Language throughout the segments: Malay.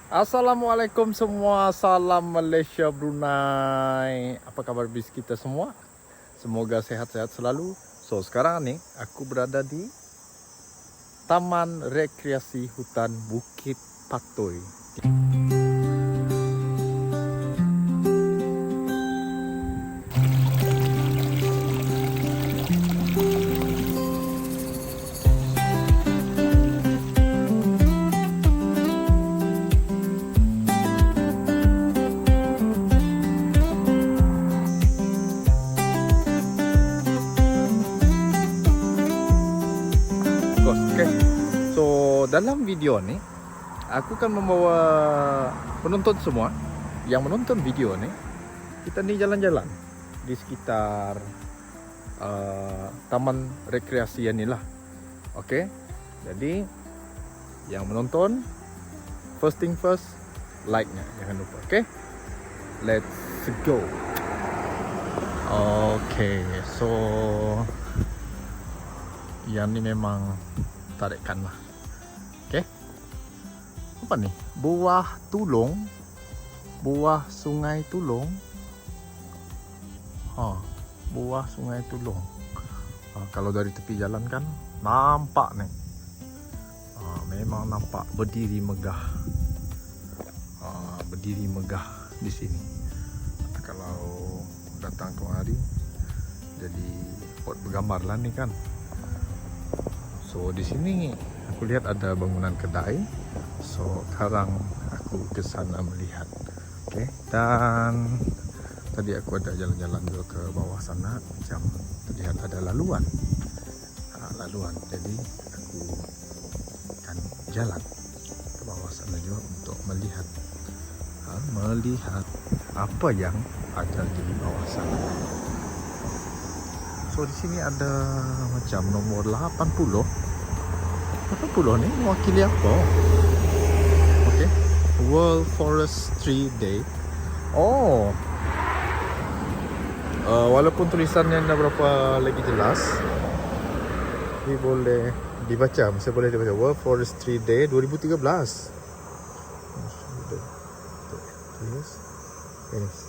Assalamualaikum semua, salam Malaysia Brunei. Apa kabar bis kita semua? Semoga sehat-sehat selalu. So sekarang ni aku berada di Taman Rekreasi Hutan Bukit Patoy. Okay. So dalam video ni aku akan membawa penonton semua yang menonton video ni. Kita ni jalan-jalan di sekitar taman rekreasi ni lah. Okay. Jadi yang menonton, first thing first, like-nya jangan lupa. Okay. Let's go. Okay. So yang ni memang tarikan lah. Okay. Apa ni? Buah tulung. Buah sungai tulung. Buah sungai tulung. Kalau dari tepi jalan kan nampak ni. Memang nampak berdiri megah. Berdiri megah di sini. Kalau datang kemari jadi buat bergambar lah ni kan. So di sini aku lihat ada bangunan kedai. So sekarang aku ke sana melihat. Okay. Dan tadi aku ada jalan-jalan dulu ke bawah sana, macam terlihat ada laluan. Jadi aku akan jalan ke bawah sana juga untuk melihat apa yang ada di bawah sana. So di sini ada macam nomor 80 ni mewakili apa? Okay. World Forestry Day. Walaupun tulisannya tidak berapa lagi jelas, ini boleh dibaca, masih boleh dibaca. World Forestry Day 2013. Yes.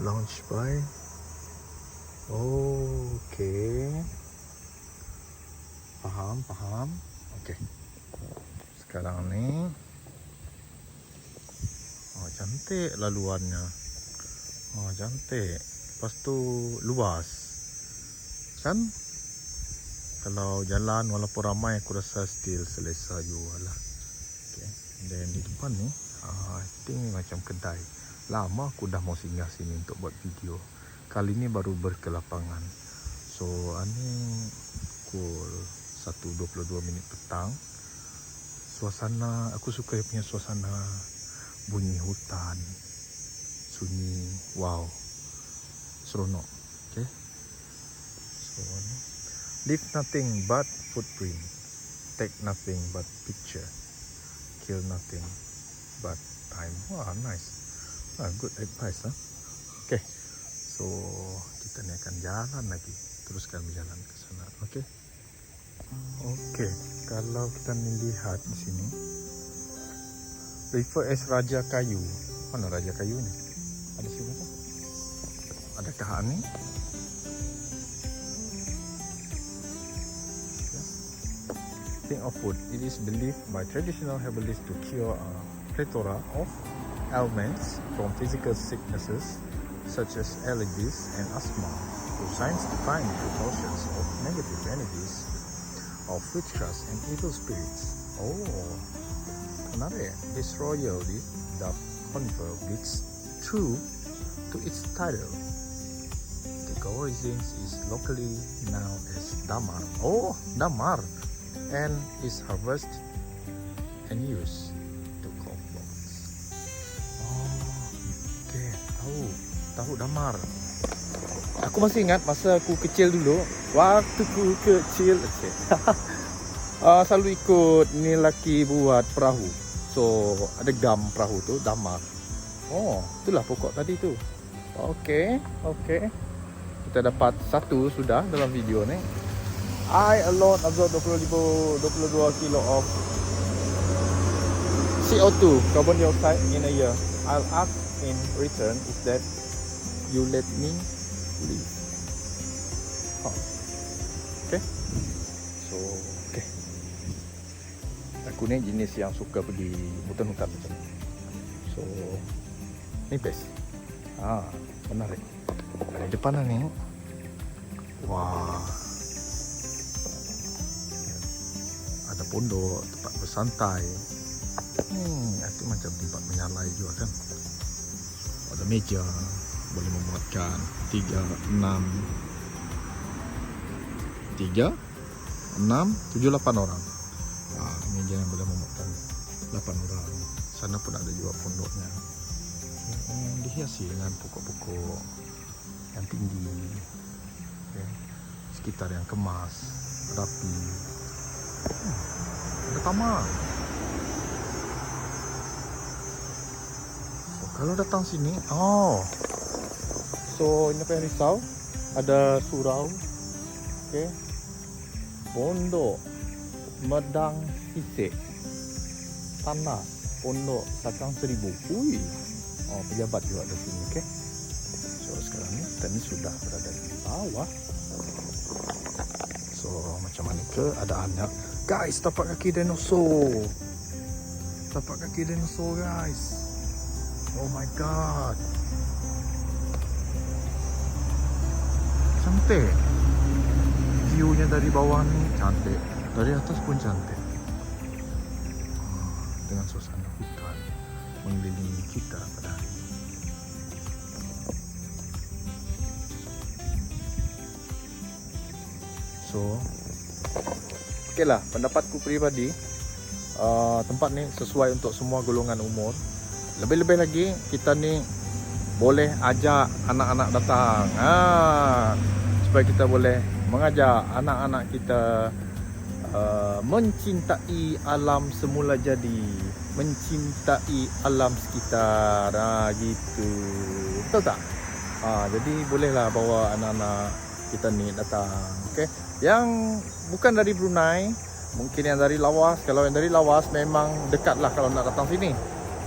Launched by okay. Faham. Okay. Sekarang ni cantik laluannya. Cantik. Lepas tu luas. Kan? Kalau jalan walaupun ramai aku rasa still selesa juga lah. Okay. Dan di depan ni I think macam kedai. Lama aku dah mau singgah sini untuk buat video. Kali ni baru berkelapangan. So ini pukul 1.22 petang. Suasana, aku suka dia punya suasana. Bunyi hutan, sunyi, wow, seronok. Okay. So leave nothing but footprint, take nothing but picture, kill nothing but time. Wah, nice. Good advice, huh? Okay. So kita ni akan jalan lagi, teruskan berjalan ke sana. Okay. Okay, kalau kita ni lihat di sini, refer as Raja Kayu. Mana Raja Kayu ni? Ada sini tak? Adakah ni? Think of food. It is believed by traditional herbalists to cure a plethora of ailments from physical sicknesses such as allergies and asthma, to science define precautions of negative energies, of witchcraft and evil spirits. Menarik. This royal leaf, the conifer, beats true to its title. The origins is locally known as damar. Damar, and is harvested and used to cook bones. Okay, tahu damar. Aku masih ingat masa aku kecil dulu, waktu aku kecil, selalu ikut ni laki buat perahu. So ada gam perahu tu, damar. Itulah pokok tadi tu. Okay. Kita dapat satu sudah dalam video ni. I alone absorb 22 kilo of CO2, carbon dioxide in a year. I'll ask in return is that you let me live. Oh. Okay. So, okay. Aku ni jenis yang suka pergi hutan-hutan macam ni. So, ni best. Menarik. Dari depan ni. Wah. Ada pondok, tempat bersantai. Itu macam tempat menyalai juga kan. Ada meja, boleh memuatkan 3, 6, 7, 8 orang. Meja yang boleh memuatkan 8 orang. Sana pun ada juga pondoknya. Dihiasi dengan pokok-pokok yang tinggi. Okay. Sekitar yang kemas, rapi. Ada taman. So, kalau datang sini, so ini apa yang risau? Ada surau. Okay. Pondok Medang Sisek, Tandas, Pondok Sakang Seribu. Pejabat juga ada sini, okay? So sekarang ni kita ni sudah berada di bawah. So macam mana keadaannya? Guys, tapak kaki dinosaur. Tapak kaki dinosaur, guys. Oh my god. Cantik. View-nya dari bawah ni cantik. Dari atas pun cantik. Dengan suasana hutan mengelilingi kita pada hari ini. So, okeylah, pendapatku peribadi, tempat ni sesuai untuk semua golongan umur. Lebih-lebih lagi kita ni boleh ajak anak-anak datang. Supaya kita boleh mengajak anak-anak kita mencintai alam semula jadi, mencintai alam sekitar, gitu. Betul tak? Jadi bolehlah bawa anak-anak kita ni datang, okey. Yang bukan dari Brunei, mungkin yang dari Lawas. Kalau yang dari Lawas memang dekatlah kalau nak datang sini.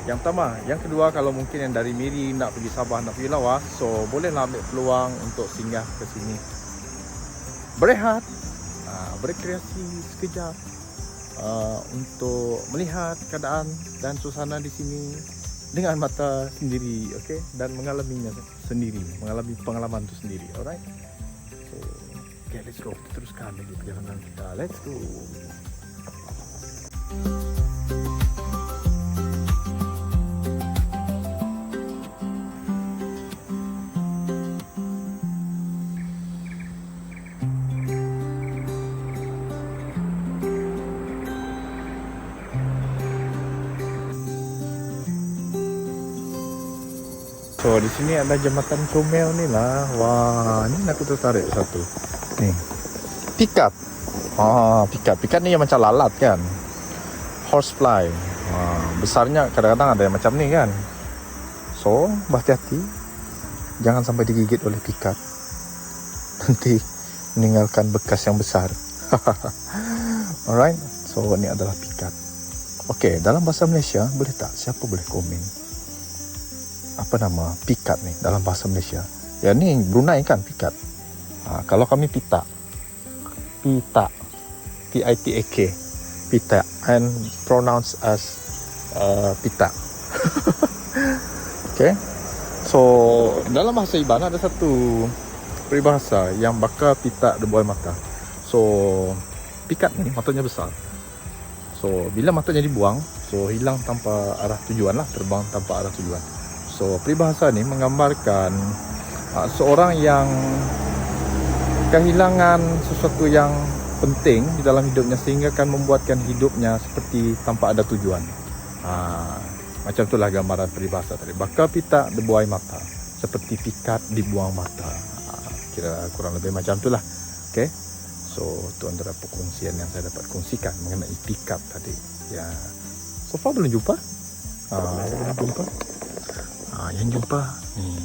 Yang pertama, yang kedua, kalau mungkin yang dari Miri nak pergi Sabah, nak pergi Lawas, so bolehlah ambil peluang untuk singgah ke sini. Berehat, berkreasi sekejap, untuk melihat keadaan dan suasana di sini dengan mata sendiri, okey, dan mengalaminya sendiri, mengalami pengalaman itu sendiri. Alright, so okay, let's go. Kita teruskan lagi perjalanan kita. Let's go. So di sini ada jembatan Comel ni lah. Wah, ni aku tertarik satu. Ni. Pikat. Pikat ni yang macam lalat kan. Horsefly. Besarnya kadang-kadang ada yang macam ni kan. So, berhati-hati. Jangan sampai digigit oleh pikat. Nanti meninggalkan bekas yang besar. Alright. So, ni adalah pikat. Okey, dalam bahasa Malaysia boleh tak? Siapa boleh komen? Apa nama pikat ni dalam bahasa Malaysia? Ya ni Brunei kan pikat. Kalau kami pita, P-I-T-A-K, pita, and pronounced as pita. Okay. So dalam bahasa Iban ada satu peribahasa yang bakal pita berbuai mata. So pikat ni matanya besar. So bila matanya dibuang, so hilang tanpa arah tujuan lah, terbang tanpa arah tujuan. So peribahasa ni menggambarkan seorang yang kehilangan sesuatu yang penting di dalam hidupnya sehingga akan membuatkan hidupnya seperti tanpa ada tujuan. Macam itulah gambaran peribahasa tadi. Bakal pita dibuai mata, seperti pikat dibuang mata. Kira kurang lebih macam itulah. Okay. So itu antara perkongsian yang saya dapat kongsikan mengenai pikat tadi. Ya. So far belum jumpa. Belum jumpa. Yang jumpa ni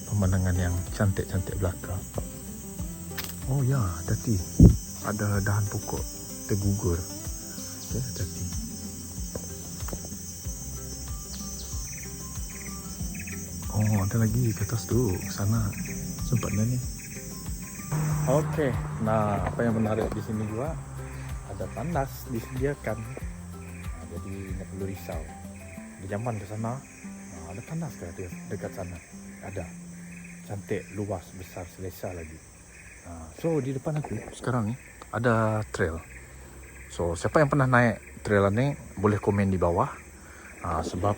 pemandangan yang cantik-cantik belakang. Oh ya, hati-hati. Ada dahan pokok tergugur. Okay, hati-hati. Oh, ada lagi ke atas tu, sana. Sempatnya ni. Okey, nah apa yang menarik di sini juga ada tandas disediakan. Jadi tak perlu risau. Di zaman ke sana, ada tandas ke dekat sana? Ada. Cantik, luas, besar, selesa lagi. So di depan aku sekarang ni ada trail. So siapa yang pernah naik trail ni boleh komen di bawah. Sebab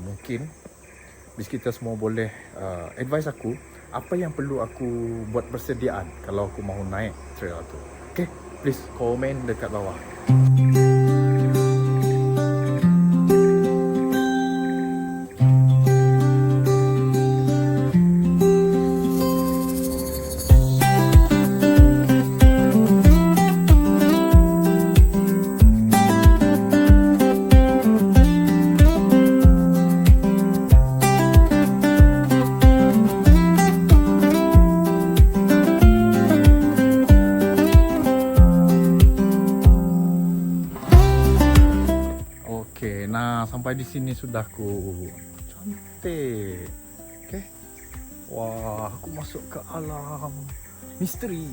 mungkin bis kita semua boleh advise aku apa yang perlu aku buat persediaan kalau aku mahu naik trail tu. Okay, please komen dekat bawah. Okey, nah sampai di sini sudah aku. Cantik. Okey. Wah, aku masuk ke alam misteri.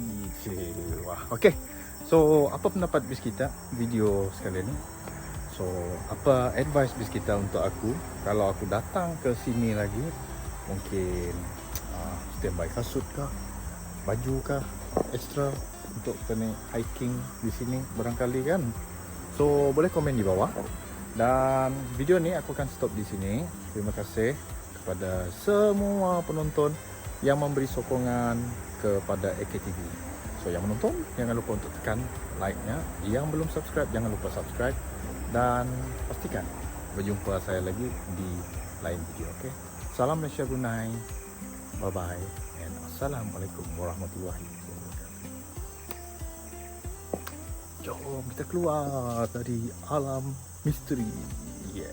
Wah, okey. So, apa pendapat bis kita video sekali ni? So, apa advice bis kita untuk aku kalau aku datang ke sini lagi? Mungkin standby kasut kah? Baju kah? Extra untuk kena hiking di sini barangkali kan? So, boleh komen di bawah. Dan video ni aku akan stop di sini. Terima kasih kepada semua penonton yang memberi sokongan kepada AKTV. So yang menonton jangan lupa untuk tekan like-nya. Yang belum subscribe jangan lupa subscribe. Dan pastikan berjumpa saya lagi di lain video. Okay? Salam Malaysia Brunei. Bye bye and assalamualaikum warahmatullahi wabarakatuh. Jom kita keluar dari alam misteri. Yeah.